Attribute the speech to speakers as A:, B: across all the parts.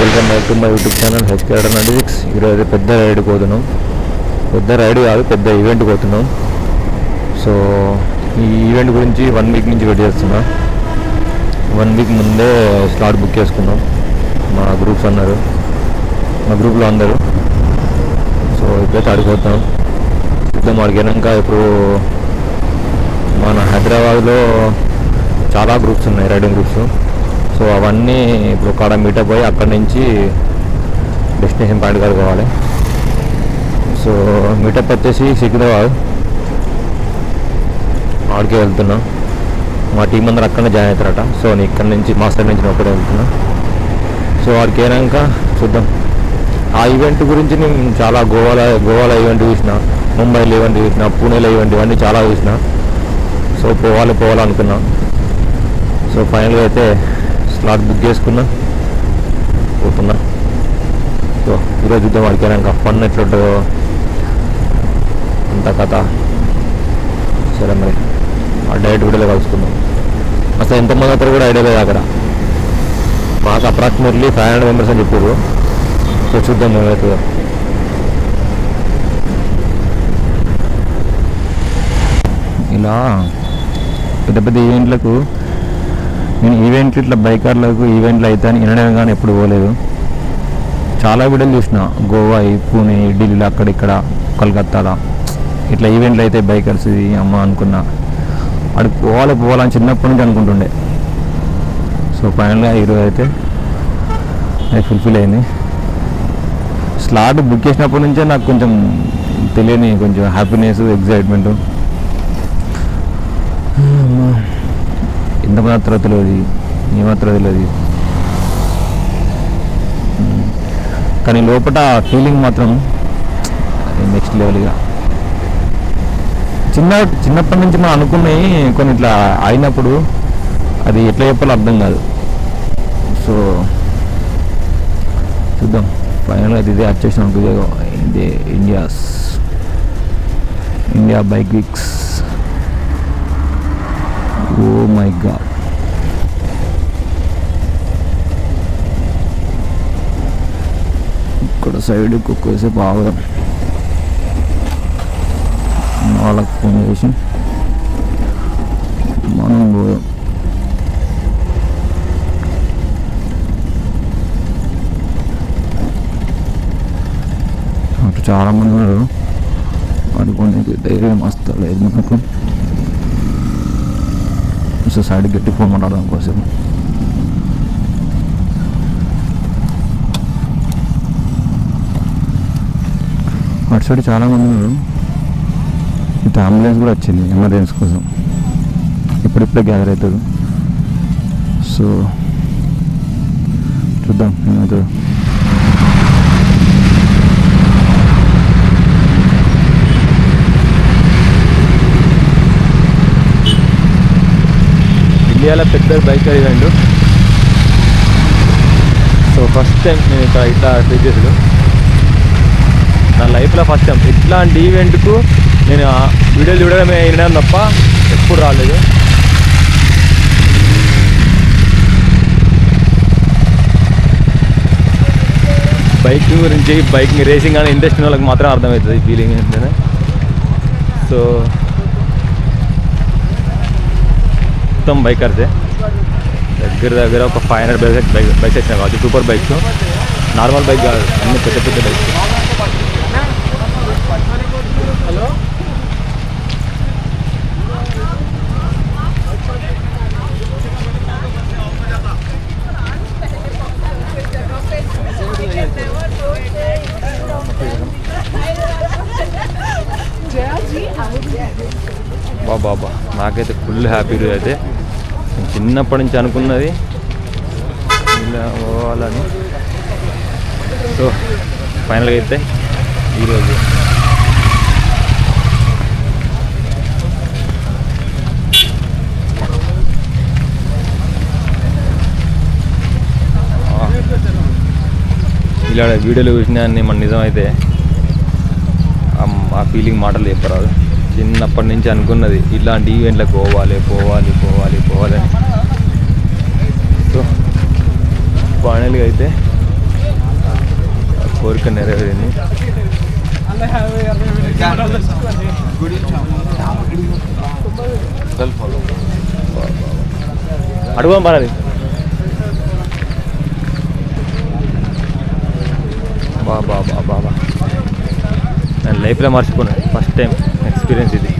A: Welcome back to my YouTube channel HK96. ఈరోజు పెద్ద ride పోతున్నాం. పెద్ద రైడ్ కాదు, పెద్ద ఈవెంట్ పోతున్నాం. సో ఈ ఈవెంట్ గురించి 1 వీక్ నుంచి వెయిట్ చేస్తున్నా. 1 వీక్ ముందే స్లాట్ బుక్ చేసుకున్నాం. మా గ్రూప్స్ అన్నారు, మా గ్రూప్లో అందరూ. సో ఇప్పుడైతే ఆడిపోతాం. యుద్ధం అడిగినాక ఇప్పుడు మన హైదరాబాద్లో చాలా గ్రూప్స్ ఉన్నాయి, రైడింగ్ గ్రూప్స్. సో అవన్నీ ఇప్పుడు కాడ మీటప్ పోయి అక్కడి నుంచి డెస్టినేషన్ పాయింట్ కాడ పోవాలి. సో మీటప్ వచ్చేసి సికింద్రాబాద్, ఆడికే వెళ్తున్నా. మా టీం అందరూ అక్కడనే జాయిన్ అవుతారట. సో నేను ఇక్కడ నుంచి మా సైడ్ నుంచి ఒక్కడే వెళ్తున్నా. సో ఆడికి అయినాక చూద్దాం. ఆ ఈవెంట్ గురించి నేను చాలా గోవాలో ఈవెంట్ చూసిన, ముంబైలో ఈవెంట్ చూసిన, పూణేలో ఈవెంట్, ఇవన్నీ చాలా చూసిన. సో పోవాలనుకున్నా. సో ఫైనల్గా అయితే స్లాట్ బుక్ చేసుకున్నా, పోతున్నా. సో ఈరోజు చూద్దాం అడిగాక ఫన్ ఎట్లుంటుందో అంత కథ. సరే మరి ఆ డైరెక్ట్ వీడియోలో కలుసుకుందాం. అసలు ఎంతమంది అవుతారు కూడా ఐడియా లేదు అక్కడ. మాకు అప్రాక్సిమేట్లీ 500 మెంబర్స్ అని చెప్పారు. సో చూద్దాం ఏమవుతుందో. ఇలా పెద్ద పెద్ద ఈవెంట్లకు నేను ఇట్లా బైకర్లకు ఈవెంట్లు అయితే అని వినడం కానీ ఎప్పుడు పోలేదు. చాలా వీడియోలు చూసిన, గోవా, పూణే, ఢిల్లీలో, అక్కడిక్కడ, కలకత్తాలో ఇట్లా ఈవెంట్లు అయితే బైకర్స్ అమ్మ అనుకున్నా. అక్కడికి పోవాలని చిన్నప్పటి నుంచి అనుకుంటుండే. సో ఫైనల్గా ఈరోజు అయితే అది ఫుల్ఫిల్ అయింది. స్లాట్ బుక్ చేసినప్పటి నుంచే నాకు కొంచెం తెలియని కొంచెం హ్యాపీనెస్, ఎగ్జైట్మెంటు. ఎంత మాత్రం తెలియదు, ఏమాత్రం తెలియదు. కానీ లోపల ఫీలింగ్ మాత్రం నెక్స్ట్ లెవెల్గా. చిన్నప్పటి నుంచి మనం అనుకున్నాయి కొన్ని ఇట్లా అయినప్పుడు అది ఎట్లా చెప్పాలో అర్థం కాదు. సో చూద్దాం. ఫైనల్గా ఇదే వచ్చేసిన ఉంటుంది. ఇదే India bike weeks. Oh my god, ఇక్కడ సైడ్ ఒక్కోసేపు ఆగడం. వాళ్ళకి ఫోన్ చేసి మనం పోదాం. అటు చాలామంది ఉన్నారు. అనుకోని ధైర్యం వస్తలేదు మనకు. సో సైడ్ గట్టి ఫోన్ మాట్లాడడం కోసం. అటు సైడ్ చాలామంది ఉన్నారు. ఇటు అంబులెన్స్ కూడా వచ్చింది ఎమర్జెన్సీ కోసం. ఇప్పుడిప్పుడే గ్యాదర్ అవుతుంది. సో చూద్దాం ఏమవుతుందో. ఇండియాలో పెద్ద biker event. So first time నేను ఇట్లా ట్రీట్ చేసాడు నా లైఫ్లో. ఫస్ట్ టైం ఇట్లాంటి ఈవెంట్కు నేను వీడియోలు చూడడమే అయినా తప్ప ఎప్పుడు రాలేదు. బైకింగ్ గురించి, బైకింగ్ రేసింగ్ అని ఇంట్రెస్ట్ ఉన్న వాళ్ళకి మాత్రం అర్థమవుతుంది ఈ ఫీలింగ్ ఏంటంటే. సో మొత్తం బైకర్సే. దగ్గర ఒక 500 బైక్స్ వచ్చినా కావచ్చు. సూపర్ బైక్స్, నార్మల్ బైక్ కాదు, అన్ని పెద్ద పెద్ద బైక్స్. హలో బాబా, నాకైతే ఫుల్ హ్యాపీ రోజు. అయితే నేను చిన్నప్పటి నుంచి అనుకున్నది ఇలా పోవాలని. సో ఫైనల్గా అయితే ఈరోజు ఇలా వీడియోలు చూసినా అన్ని మన నిజమైతే ఆ ఫీలింగ్ మాటలు చెప్పరాదు. చిన్నప్పటి నుంచి అనుకున్నది ఇలాంటి ఈవెంట్లకు పోవాలి పోవాలి పోవాలి పోవాలని. సో ఫైనల్గా అయితే కోరిక నెరవేరింది. అడుగుదాం పడాలి. బాబా బాబా నేను లైఫ్లో మర్చిపోయాను. ఫస్ట్ టైం ఎక్స్పీరియన్స్ ఇది.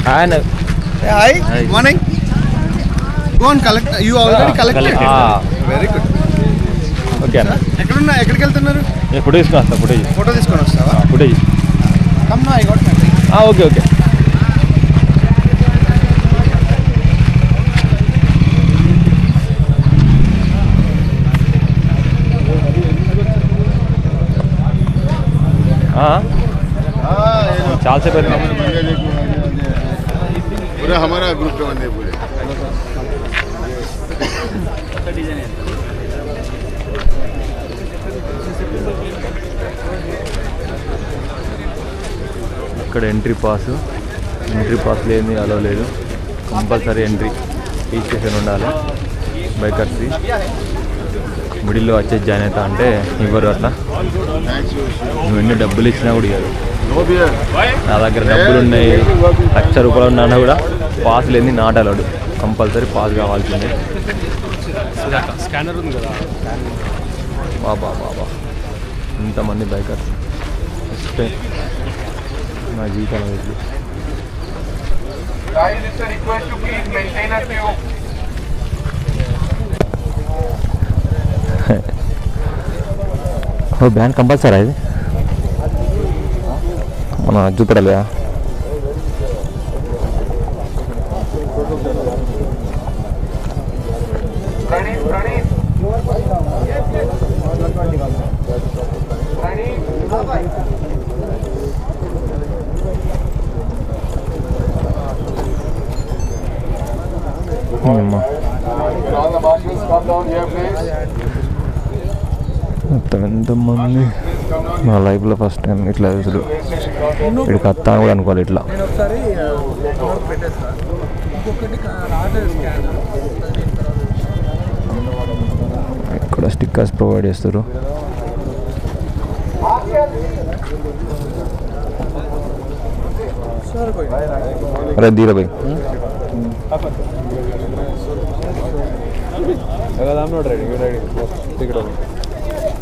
B: Hi, morning. Go on, collect. You already collected. Very good.
A: Okay అన్న.
B: ఎక్కడికి వెళ్తున్నారు?
A: నేను ఫోటో తీసుకొని వస్తాను.
B: ఫోటో తీసుకొని వస్తావా?
A: Footage.
B: Come now, I got my thing.
A: Okay okay. చాలా సేపు
C: पूरा हमारा ग्रुप का बंदे पूरे
A: ఇక్కడ ఎంట్రీ పాస్ లేని అలో లేదు. కంపల్సరీ ఎంట్రీ రిజిస్ట్రేషన్ ఉండాలి. బైకర్స్ది మిడిల్లో వచ్చే జాయిన్ అవుతా అంటే ఇవ్వరు. అట్లా నువ్వు ఎన్ని డబ్బులు ఇచ్చినా కూడా ఇవ్వరు. నా దగ్గర డబ్బులు ఉన్నాయి, ₹1,00,000 ఉన్నా కూడా పాస్ లేని నాట్ అలౌడ్. కంపల్సరీ పాస్ కావాల్సిందే.
D: స్కానర్ ఉంది కదా.
A: బాబా ఇంతమంది బైకర్స్ ఫస్ట్ నా జీవితంలో వెళ్ళి. బ్యాండ్ కంపల్సరీ ఇది మన చూపెడాలి. ఎంతమంది నా లైఫ్లో ఫస్ట్ టైం ఇట్లా అసలు ఇక్కడికి వస్తా కూడా అనుకోవాలి. ఇట్లా ఇక్కడ స్టిక్కర్స్ ప్రొవైడ్ చేస్తారు. అరే దీరా భాయ్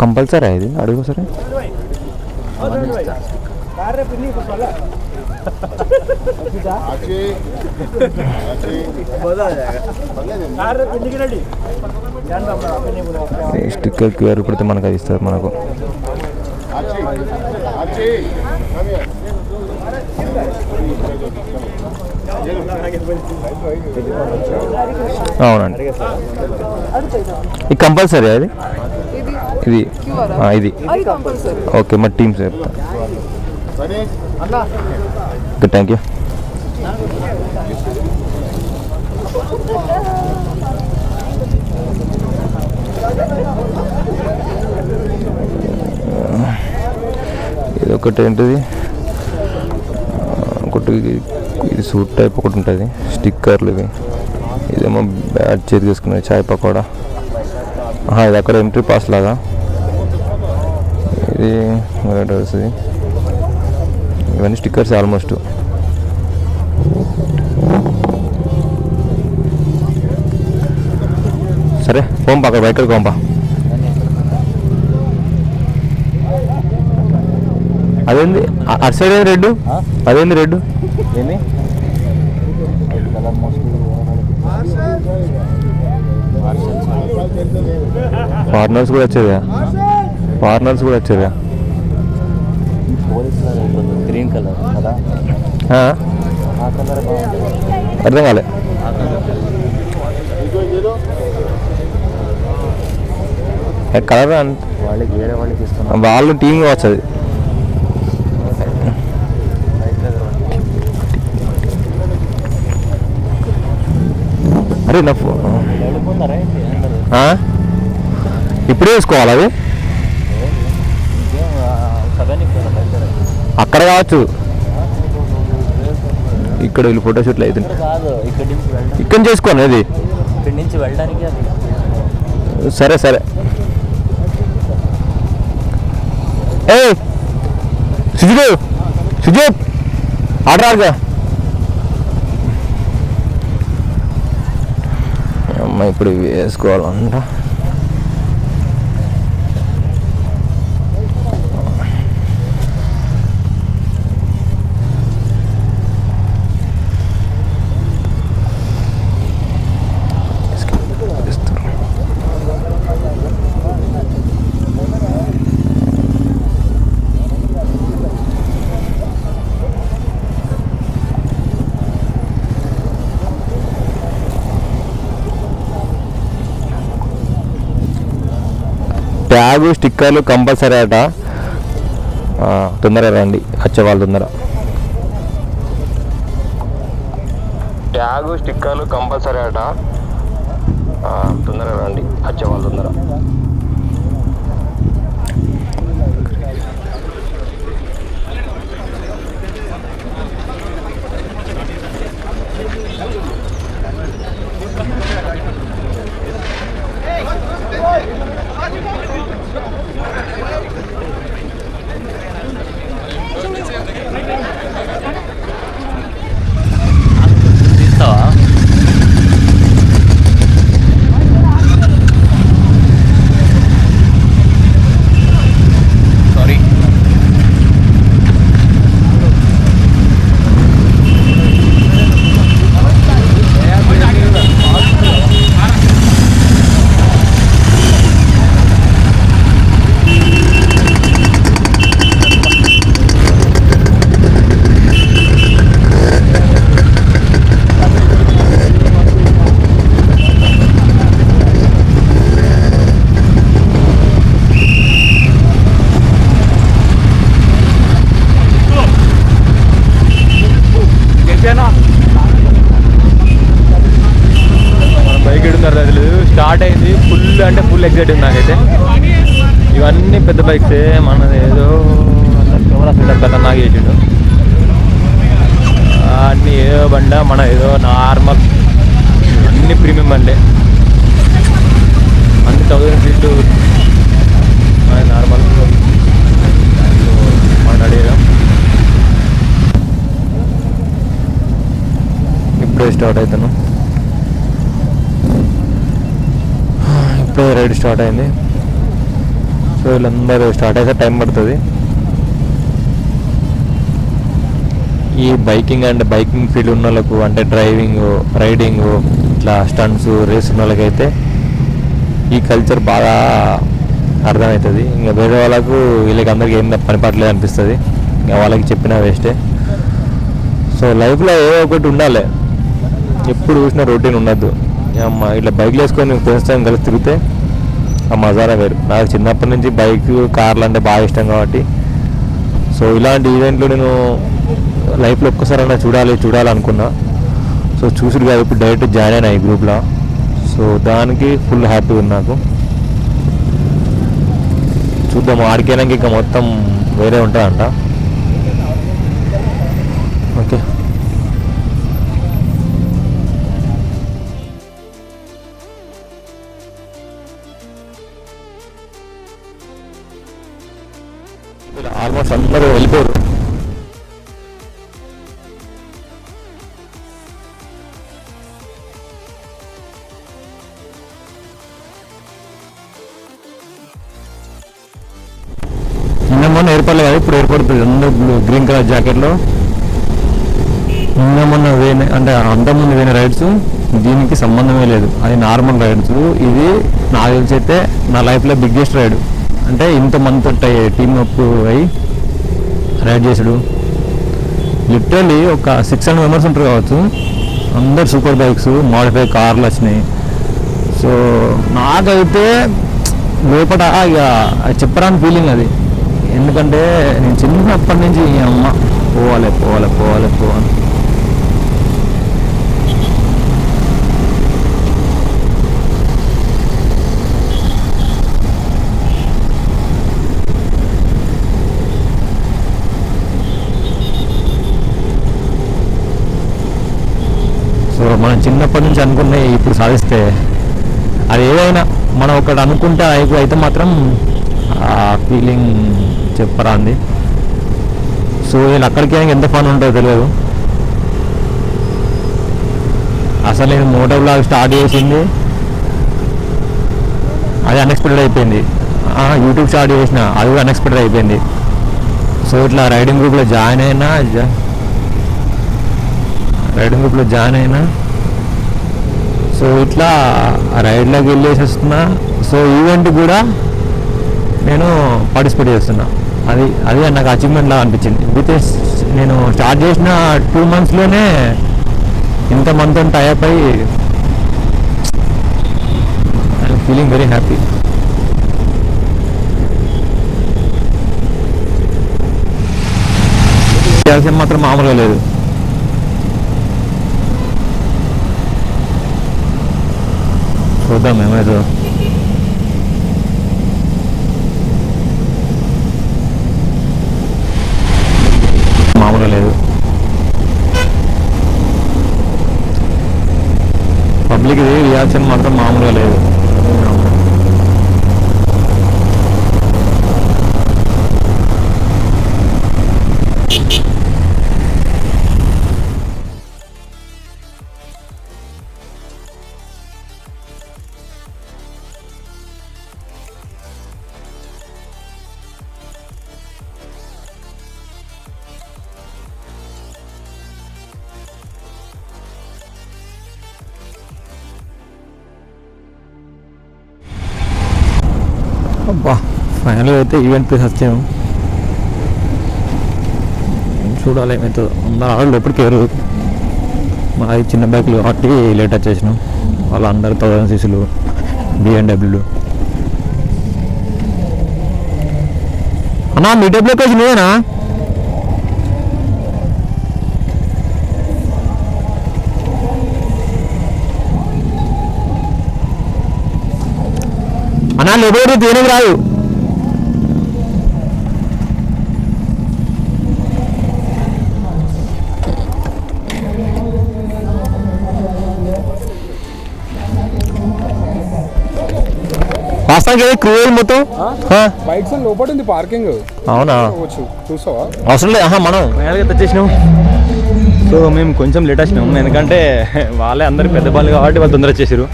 A: కంపల్సరీ ఇది అడుగు సరే. స్టిక్కర్ క్యూఆర్ పెడితే మనకు అది ఇస్తారు. మనకు అవునండి. ఇది కంపల్సరీ అది ఇది ఓకే. మరి టీమ్స్ చెప్తా. Okay thank you. ఇది ఒకటి ఏంటిది, ఒకటి ఇది సూట్ టైప్ ఒకటి ఉంటుంది. స్టిక్కర్లు ఇవి. ఇదేమో బ్యాట్ చేతి తీసుకున్నది. చాయ్ పకోడా. ఇది అక్కడ ఎంట్రీ పాస్ లాగా. ఇది వస్తుంది. ఇవన్నీ స్టిక్కర్స్ ఆల్మోస్ట్. సరే పోంపా, అక్కడ బయటకు పోంపా. అదేంది అటు సైడ్ ఏంది రెడ్? అదేంది రెడ్? ఏంది ఫారినర్స్ కూడా వచ్చేదా?
D: గ్రీన్ కలర్ కదా.
A: అర్థం కాలే. కలర్
D: వాళ్ళకి వేరే వాళ్ళకి ఇస్తున్నాం.
A: వాళ్ళు టీమ్ వచ్చేది. అరే నా ఇప్పుడే వేసుకోవాలి. అది అక్కడ కావచ్చు. ఇక్కడ వీళ్ళు ఫోటోషూట్లు అవుతుంది. ఇక్కడ చేసుకోండి. అది
D: ఇక్కడి నుంచి వెళ్ళడానికి
A: సరే సరే. ఏ సుజిత్ ఆర్డర్ ఆడుగా. అమ్మ ఇప్పుడు వేసుకోవాలంట. ట్యాగు స్టిక్కర్లు కంపల్సరీ అట. తొందరగా రండి వచ్చేవాళ్ళు తొందర. ట్యాగు స్టిక్కర్లు కంపల్సరీ అట. తొందరగా రండి వచ్చేవాళ్ళు తొందర. స్టార్ట్ అయింది. ఫుల్ అంటే ఫుల్ ఎక్సైటింగ్ నాకైతే. ఇవన్నీ పెద్ద బైక్సే. మనది ఏదో కెమెరా సెటప్ కదా నాకు చేసిండు. అన్నీ ఏదో బండ, మన ఏదో నార్మల్ అన్ని ప్రీమియం బండే. అన్ని 1000 ఫీట్ నార్మల్ మాట్లాడేదా. ఇప్పుడే స్టార్ట్ అవుతాను. ఇప్పుడే రైడ్ స్టార్ట్ అయింది. సో వీళ్ళందరూ స్టార్ట్ అయితే టైం పడుతుంది. ఈ బైకింగ్ అండ్ బైకింగ్ ఫీల్డ్ ఉన్న వాళ్ళకు, అంటే డ్రైవింగ్, రైడింగ్, ఇట్లా స్టంట్స్, రేస్ ఉన్న వాళ్ళకైతే ఈ కల్చర్ బాగా అర్థమవుతుంది. ఇంకా వేరే వాళ్ళకు వీళ్ళకి అందరికీ ఏం పని పట్టలేదు అనిపిస్తుంది. ఇంకా వాళ్ళకి చెప్పినా వేస్టే. సో లైఫ్లో ఏదో ఒకటి ఉండాలి. ఎప్పుడు చూసినా రొటీన్ ఉండద్దు. అమ్మ ఇట్లా బైక్లు వేసుకొని ఫ్రెండ్స్ టైం కలిసి తిరిగితే ఆ మజానే వేరు. నాకు చిన్నప్పటి నుంచి బైక్, కార్లు అంటే బాగా ఇష్టం కాబట్టి సో ఇలాంటి ఈవెంట్లు నేను లైఫ్లో ఒక్కసారైనా చూడాలనుకున్నా. సో చూసుడు కాదు, ఇప్పుడు డైరెక్ట్ జాయిన్ అయినా ఈ గ్రూప్లో. సో దానికి ఫుల్ హ్యాపీ ఉంది నాకు. చూద్దాం, ఆడికేనాక ఇంకా మొత్తం వేరే ఉంటుందంట. ఓకే, ఆల్మోస్ట్ అందరూ వెళ్ళిపోరు. నిన్న మొన్న ఏర్పడలేదు కదా, ఇప్పుడు ఏర్పడుతుంది. అందరూ గ్రీన్ కలర్ జాకెట్లో. నిన్న మొన్న అంటే అంతకుముందు వేరే రైడ్స్ దీనికి సంబంధమే లేదు. అది నార్మల్ రైడ్స్. ఇది నాకు తెలిసి అయితే నా లైఫ్లో బిగ్గెస్ట్ రైడ్. అంటే ఇంతమందితో టీమ్ అప్ అయ్యి రైడ్ చేసాడు. లిటరలీ ఒక 600 మెంబర్స్ ఉంటారు కావచ్చు. అందరు సూపర్ బైక్స్, మోడిఫై కార్లు వచ్చినాయి. సో నాకైతే లోపల ఇక చెప్పరాని ఫీలింగ్ అది. ఎందుకంటే నేను చిన్నప్పటి నుంచి అమ్మ పోవాలి. సో మనం చిన్నప్పటి నుంచి అనుకున్నాయి ఇప్పుడు సాధిస్తే అది ఏదైనా మనం ఒకటి అనుకుంటే అయితే మాత్రం ఆ ఫీలింగ్ చెప్పరా అంది. సో నేను అక్కడికి ఎంత ఫన్ ఉంటుందో తెలియదు. అసలు నేను మోటో బ్లాగ్ స్టార్ట్ చేసింది అది అన్ఎక్స్పెక్టెడ్ అయిపోయింది. యూట్యూబ్ స్టార్ట్ చేసిన అది కూడా అన్ఎక్స్పెక్టెడ్ అయిపోయింది. సో ఇట్లా రైడింగ్ గ్రూప్లో జాయిన్ అయినా సో ఇట్లా రైడ్లోకి వెళ్ళేసి వస్తున్నా. సో ఈవెంట్ కూడా నేను పార్టిసిపేట్ చేస్తున్నా. అది నాకు అచీవ్మెంట్ లాగా అనిపించింది. నేను స్టార్ట్ చేసిన 2 monthsలోనే ఇంతమందితో టైప్ అయ్యి ఐఎమ్ ఫీలింగ్ వెరీ హ్యాపీ. చేయాల్సిన మాత్రం మామూలుగా లేదు. చూద్దాం ఏమైతే. మామూలుగా లేదు. పబ్లిక్ రియాక్షన్ మాత్రం మామూలుగా లేదు. అబ్బా ఫైనల్గా అయితే ఈవెంట్ ప్లేస్ వచ్చాము. చూడాలి ఏమవుతుందో. అందరూ ఆడలు ఎప్పటికీ ఎవరు మాది చిన్న బైక్లు కాబట్టి లేట్ వచ్చేసినాం. వాళ్ళందరూ 1000cc BMW. అన్నా మీ డబ్బులు వచ్చి నువ్వేనా? అన్నా లేబోడు దేనికి రాదు. వాస్తవానికి క్రూయల్ మొత్తం
E: బైక్స్ లోపల ఉంది పార్కింగ్.
A: అవునా?
E: చూసావా?
A: అవసరం లేదు. మనం ఫైనల్గా తెచ్చేసినాం. సో మేము కొంచెం లేట్ వచ్చినాం, ఎందుకంటే వాళ్ళే అందరు పెద్ద బండ్లు కాబట్టి వాళ్ళు తొందర వచ్చేసారు.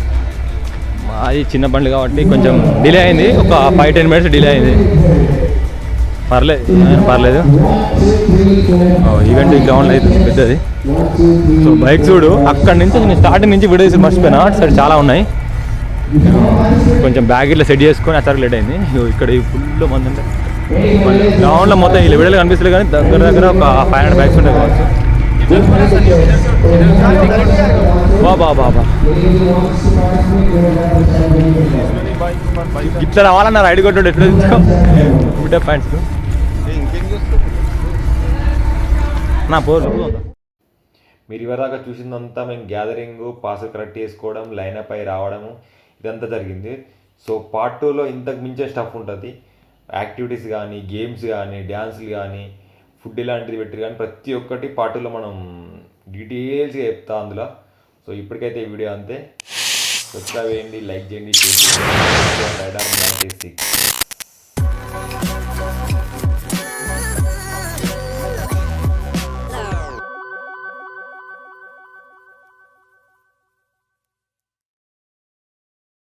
A: అది చిన్న బండ్లు కాబట్టి కొంచెం డిలే అయింది. ఒక 5-10 minutes డిలే అయింది. పర్లేదు. ఈవెంట్ గ్రౌండ్ అవుతుంది పెద్దది. సో బైక్ చూడు అక్కడి నుంచి నేను స్టార్టింగ్ నుంచి వీడియోస్ మర్చిపోయినా. అటు సైడ్ చాలా ఉన్నాయి. కొంచెం బ్యాగ్ ఇట్లా సెట్ చేసుకొని అసలు లేట్ అయింది. ఇక్కడ ఫుల్ మంది అంటే గ్రౌండ్లో మొత్తం ఇలా వీడియోలు కనిపిస్తుంది, కానీ దగ్గర ఒక 500 bikes ఉంటాయి కావచ్చు. బాబా ఇట్లా రావాలన్నా రైడ్ కొట్టాడు ఎట్లా బిడ్డ ప్యాంట్స్ నా పోరు. మీరు ఇవరిదాకా చూసిందంతా మేము గ్యాదరింగ్, పాసులు కరెక్ట్ చేసుకోవడం, లైనప్ అయి రావడము ఇదంతా జరిగింది. సో పార్ట్ 2లో ఇంతకు మించే స్టఫ్ ఉంటుంది. యాక్టివిటీస్ కానీ, గేమ్స్ కానీ, డ్యాన్సులు కానీ, ఫుడ్ ఇలాంటిది పెట్టి కానీ ప్రతి ఒక్కటి పార్ట్ 2లో మనం డీటెయిల్స్గా చెప్తా అందులో. సో ఇప్పటికైతే ఈ వీడియో అంతే. సబ్స్క్రైబ్ చేయండి, లైక్ చేయండి, షేర్ చేయండి. రైడర్ 96.